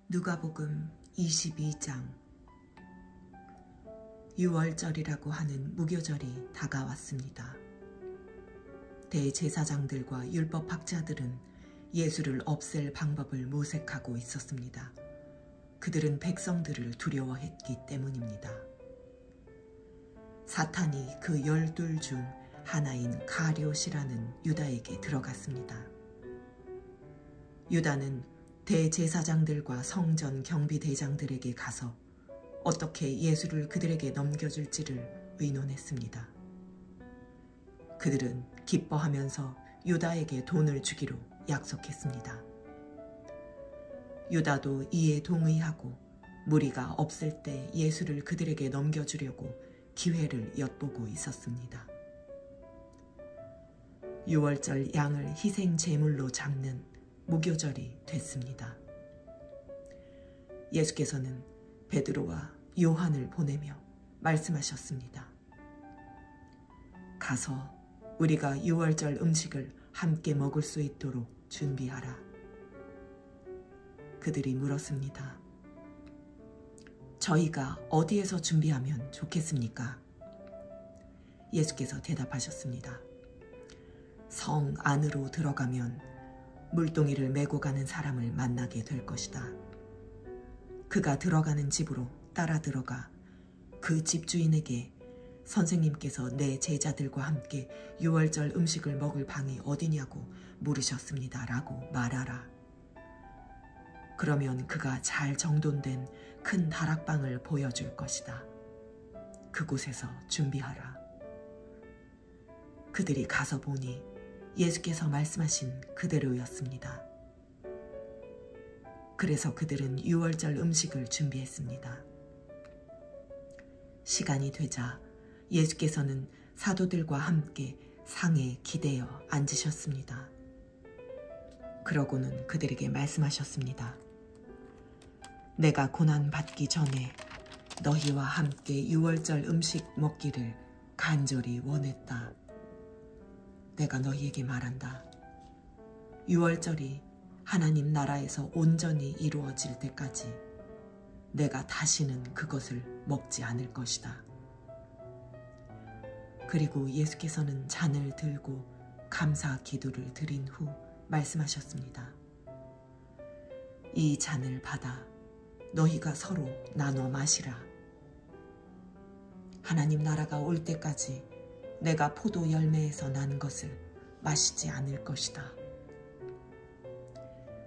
누가복음 22장. 유월절이라고 하는 무교절이 다가왔습니다. 대제사장들과 율법학자들은 예수를 없앨 방법을 모색하고 있었습니다. 그들은 백성들을 두려워했기 때문입니다. 사탄이 그 12 중 하나인 가룟이라는 유다에게 들어갔습니다. 유다는 대제사장들과 성전 경비대장들에게 가서 어떻게 예수를 그들에게 넘겨줄지를 의논했습니다. 그들은 기뻐하면서 유다에게 돈을 주기로 약속했습니다. 유다도 이에 동의하고 무리가 없을 때 예수를 그들에게 넘겨주려고 기회를 엿보고 있었습니다. 유월절 양을 희생 제물로 잡는 무교절이 됐습니다. 예수께서는 베드로와 요한을 보내며 말씀하셨습니다. 가서 우리가 유월절 음식을 함께 먹을 수 있도록 준비하라. 그들이 물었습니다. 저희가 어디에서 준비하면 좋겠습니까? 예수께서 대답하셨습니다. 성 안으로 들어가면 물동이를 메고 가는 사람을 만나게 될 것이다. 그가 들어가는 집으로 따라 들어가 그 집주인에게 선생님께서 내 제자들과 함께 유월절 음식을 먹을 방이 어디냐고 물으셨습니다. 라고 말하라. 그러면 그가 잘 정돈된 큰 다락방을 보여줄 것이다. 그곳에서 준비하라. 그들이 가서 보니 예수께서 말씀하신 그대로였습니다. 그래서 그들은 유월절 음식을 준비했습니다. 시간이 되자 예수께서는 사도들과 함께 상에 기대어 앉으셨습니다. 그러고는 그들에게 말씀하셨습니다. 내가 고난받기 전에 너희와 함께 유월절 음식 먹기를 간절히 원했다. 내가 너희에게 말한다. 유월절이 하나님 나라에서 온전히 이루어질 때까지 내가 다시는 그것을 먹지 않을 것이다. 그리고 예수께서는 잔을 들고 감사 기도를 드린 후 말씀하셨습니다. 이 잔을 받아 너희가 서로 나눠 마시라. 하나님 나라가 올 때까지 내가 포도 열매에서 난 것을 마시지 않을 것이다.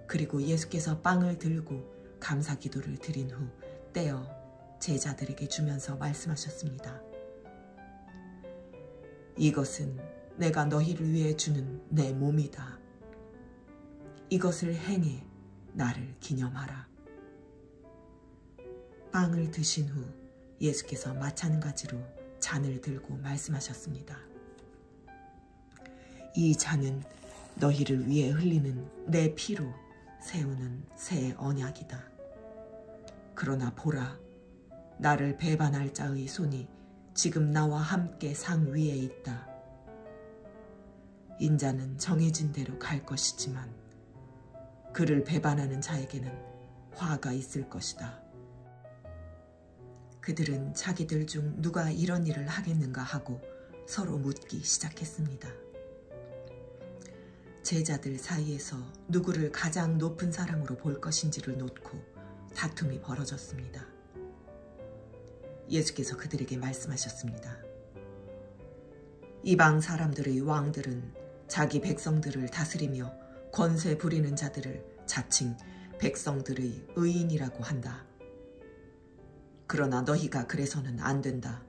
그리고 예수께서 빵을 들고 감사 기도를 드린 후 떼어 제자들에게 주면서 말씀하셨습니다. 이것은 내가 너희를 위해 주는 내 몸이다. 이것을 행해 나를 기념하라. 빵을 드신 후 예수께서 마찬가지로 잔을 들고 말씀하셨습니다. 이 잔은 너희를 위해 흘리는 내 피로 세우는 새 언약이다. 그러나 보라, 나를 배반할 자의 손이 지금 나와 함께 상 위에 있다. 인자는 정해진 대로 갈 것이지만 그를 배반하는 자에게는 화가 있을 것이다. 그들은 자기들 중 누가 이런 일을 하겠는가 하고 서로 묻기 시작했습니다. 제자들 사이에서 누구를 가장 높은 사람으로 볼 것인지를 놓고 다툼이 벌어졌습니다. 예수께서 그들에게 말씀하셨습니다. 이방 사람들의 왕들은 자기 백성들을 다스리며 권세 부리는 자들을 자칭 백성들의 의인이라고 한다. 그러나 너희가 그래서는 안 된다.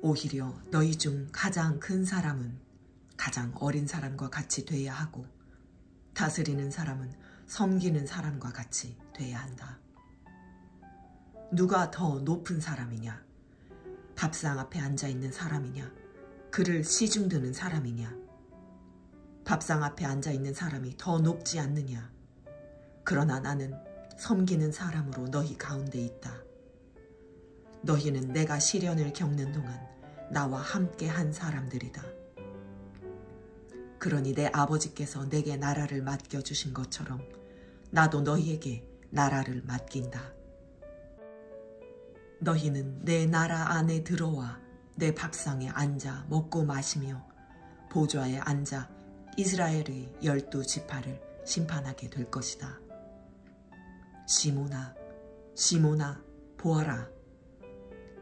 오히려 너희 중 가장 큰 사람은 가장 어린 사람과 같이 돼야 하고 다스리는 사람은 섬기는 사람과 같이 돼야 한다. 누가 더 높은 사람이냐? 밥상 앞에 앉아있는 사람이냐? 그를 시중드는 사람이냐? 밥상 앞에 앉아있는 사람이 더 높지 않느냐? 그러나 나는 섬기는 사람으로 너희 가운데 있다. 너희는 내가 시련을 겪는 동안 나와 함께 한 사람들이다. 그러니 내 아버지께서 내게 나라를 맡겨주신 것처럼 나도 너희에게 나라를 맡긴다. 너희는 내 나라 안에 들어와 내 밥상에 앉아 먹고 마시며 보좌에 앉아 이스라엘의 12지파를 심판하게 될 것이다. 시몬아, 시몬아, 보아라.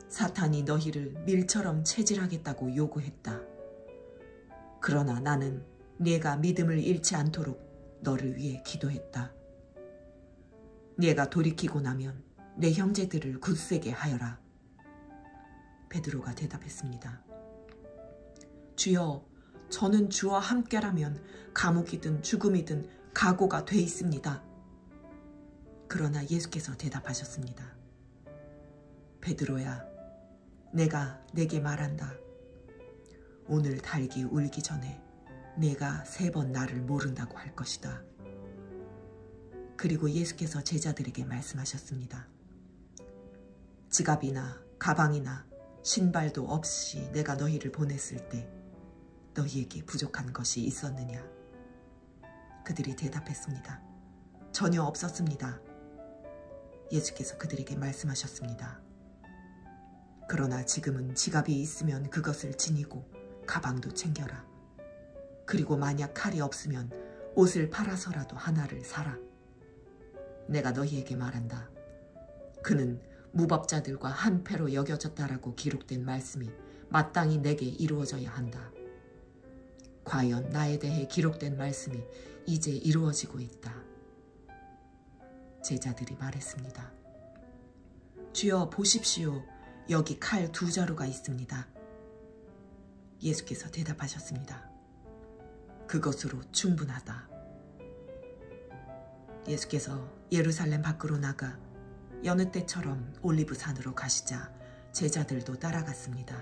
사탄이 너희를 밀처럼 체질하겠다고 요구했다. 그러나 나는 네가 믿음을 잃지 않도록 너를 위해 기도했다. 네가 돌이키고 나면 내 형제들을 굳세게 하여라. 베드로가 대답했습니다. 주여, 저는 주와 함께라면 감옥이든 죽음이든 각오가 돼 있습니다. 그러나 예수께서 대답하셨습니다. 베드로야, 내가 네게 말한다. 오늘 닭이 울기 전에 네가 3번 나를 모른다고 할 것이다. 그리고 예수께서 제자들에게 말씀하셨습니다. 지갑이나 가방이나 신발도 없이 내가 너희를 보냈을 때 너희에게 부족한 것이 있었느냐? 그들이 대답했습니다. 전혀 없었습니다. 예수께서 그들에게 말씀하셨습니다. 그러나 지금은 지갑이 있으면 그것을 지니고 가방도 챙겨라. 그리고 만약 칼이 없으면 옷을 팔아서라도 하나를 사라. 내가 너희에게 말한다. 그는 무법자들과 한패로 여겨졌다라고 기록된 말씀이 마땅히 내게 이루어져야 한다. 과연 나에 대해 기록된 말씀이 이제 이루어지고 있다. 제자들이 말했습니다. 주여, 보십시오. 여기 칼 2자루가 있습니다. 예수께서 대답하셨습니다. 그것으로 충분하다. 예수께서 예루살렘 밖으로 나가 여느 때처럼 올리브산으로 가시자 제자들도 따라갔습니다.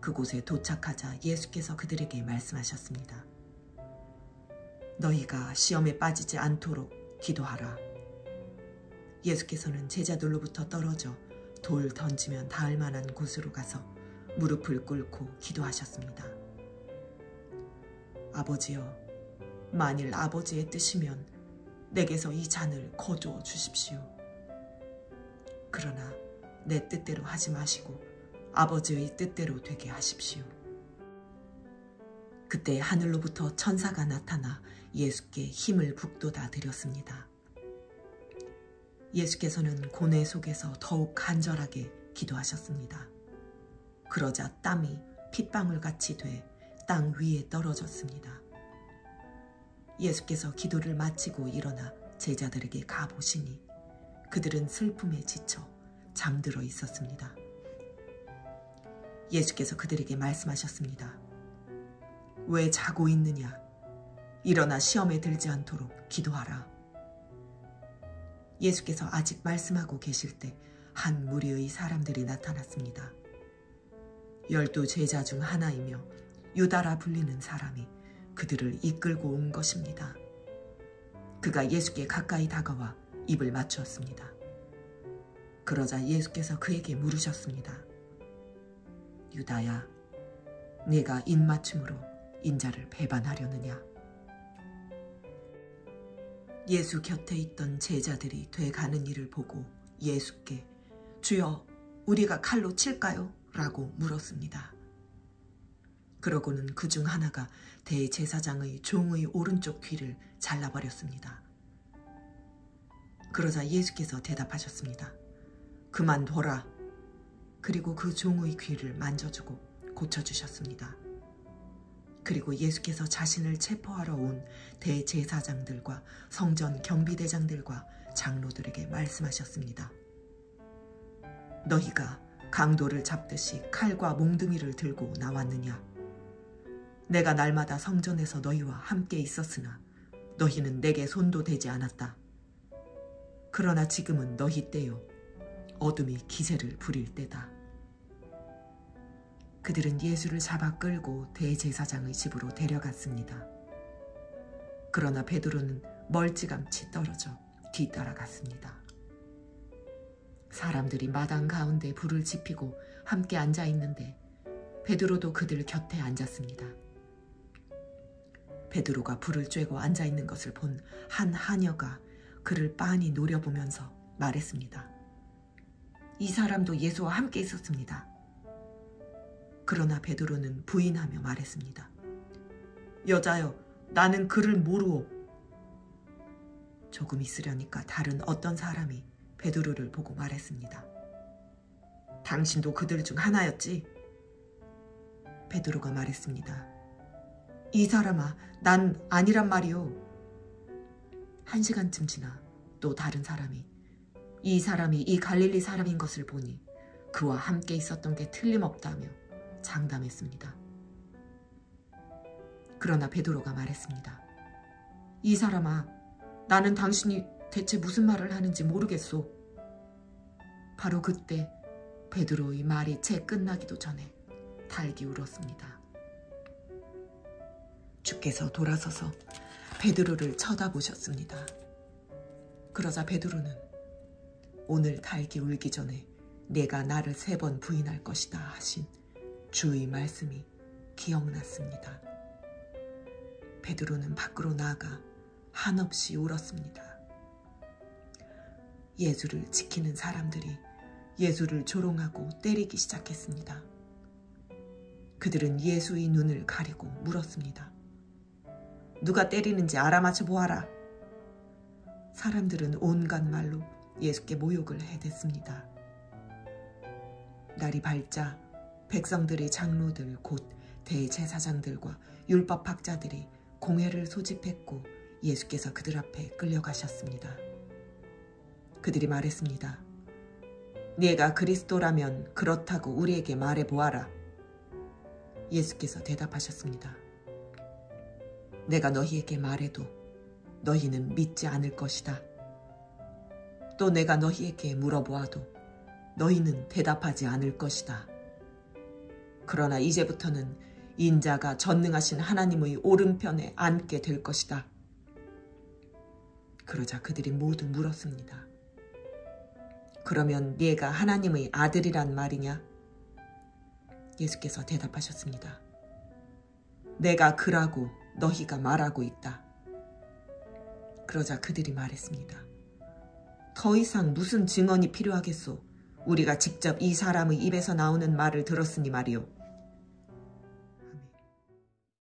그곳에 도착하자 예수께서 그들에게 말씀하셨습니다. 너희가 시험에 빠지지 않도록 기도하라. 예수께서는 제자들로부터 떨어져 돌 던지면 닿을 만한 곳으로 가서 무릎을 꿇고 기도하셨습니다. 아버지여, 만일 아버지의 뜻이면 내게서 이 잔을 거두어 주십시오. 그러나 내 뜻대로 하지 마시고 아버지의 뜻대로 되게 하십시오. 그때 하늘로부터 천사가 나타나 예수께 힘을 북돋아 드렸습니다. 예수께서는 고뇌 속에서 더욱 간절하게 기도하셨습니다. 그러자 땀이 핏방울같이 돼 땅 위에 떨어졌습니다. 예수께서 기도를 마치고 일어나 제자들에게 가보시니 그들은 슬픔에 지쳐 잠들어 있었습니다. 예수께서 그들에게 말씀하셨습니다. 왜 자고 있느냐? 일어나 시험에 들지 않도록 기도하라. 예수께서 아직 말씀하고 계실 때 한 무리의 사람들이 나타났습니다. 12 제자 중 하나이며 유다라 불리는 사람이 그들을 이끌고 온 것입니다. 그가 예수께 가까이 다가와 입을 맞추었습니다. 그러자 예수께서 그에게 물으셨습니다. 유다야, 네가 입맞춤으로 인자를 배반하려느냐? 예수 곁에 있던 제자들이 돼가는 일을 보고 예수께 주여, 우리가 칼로 칠까요? 라고 물었습니다. 그러고는 그 중 하나가 대제사장의 종의 오른쪽 귀를 잘라버렸습니다. 그러자 예수께서 대답하셨습니다. 그만둬라. 그리고 그 종의 귀를 만져주고 고쳐주셨습니다. 그리고 예수께서 자신을 체포하러 온 대제사장들과 성전 경비대장들과 장로들에게 말씀하셨습니다. 너희가 강도를 잡듯이 칼과 몽둥이를 들고 나왔느냐? 내가 날마다 성전에서 너희와 함께 있었으나 너희는 내게 손도 대지 않았다. 그러나 지금은 너희 때요, 어둠이 기세를 부릴 때다. 그들은 예수를 잡아 끌고 대제사장의 집으로 데려갔습니다. 그러나 베드로는 멀찌감치 떨어져 뒤따라갔습니다. 사람들이 마당 가운데 불을 지피고 함께 앉아 있는데 베드로도 그들 곁에 앉았습니다. 베드로가 불을 쬐고 앉아있는 것을 본 한 하녀가 그를 빤히 노려보면서 말했습니다. 이 사람도 예수와 함께 있었습니다. 그러나 베드로는 부인하며 말했습니다. 여자여, 나는 그를 모르오. 조금 있으려니까 다른 어떤 사람이 베드로를 보고 말했습니다. 당신도 그들 중 하나였지? 베드로가 말했습니다. 이 사람아, 난 아니란 말이오. 1시간쯤 지나 또 다른 사람이 이 사람이 이 갈릴리 사람인 것을 보니 그와 함께 있었던 게 틀림없다며 장담했습니다. 그러나 베드로가 말했습니다. 이 사람아, 나는 당신이 대체 무슨 말을 하는지 모르겠소. 바로 그때 베드로의 말이 채 끝나기도 전에 달기 울었습니다. 주께서 돌아서서 베드로를 쳐다보셨습니다. 그러자 베드로는 오늘 달기 울기 전에 내가 나를 3번 부인할 것이다 하신 주의 말씀이 기억났습니다. 베드로는 밖으로 나가 한없이 울었습니다. 예수를 지키는 사람들이 예수를 조롱하고 때리기 시작했습니다. 그들은 예수의 눈을 가리고 물었습니다. 누가 때리는지 알아맞혀 보아라. 사람들은 온갖 말로 예수께 모욕을 해댔습니다. 날이 밝자 백성들의 장로들 곧 대제사장들과 율법학자들이 공회를 소집했고 예수께서 그들 앞에 끌려가셨습니다. 그들이 말했습니다. 네가 그리스도라면 그렇다고 우리에게 말해보아라. 예수께서 대답하셨습니다. 내가 너희에게 말해도 너희는 믿지 않을 것이다. 또 내가 너희에게 물어보아도 너희는 대답하지 않을 것이다. 그러나 이제부터는 인자가 전능하신 하나님의 오른편에 앉게 될 것이다. 그러자 그들이 모두 물었습니다. 그러면 네가 하나님의 아들이란 말이냐? 예수께서 대답하셨습니다. 내가 그라고 너희가 말하고 있다. 그러자 그들이 말했습니다. 더 이상 무슨 증언이 필요하겠소? 우리가 직접 이 사람의 입에서 나오는 말을 들었으니 말이오.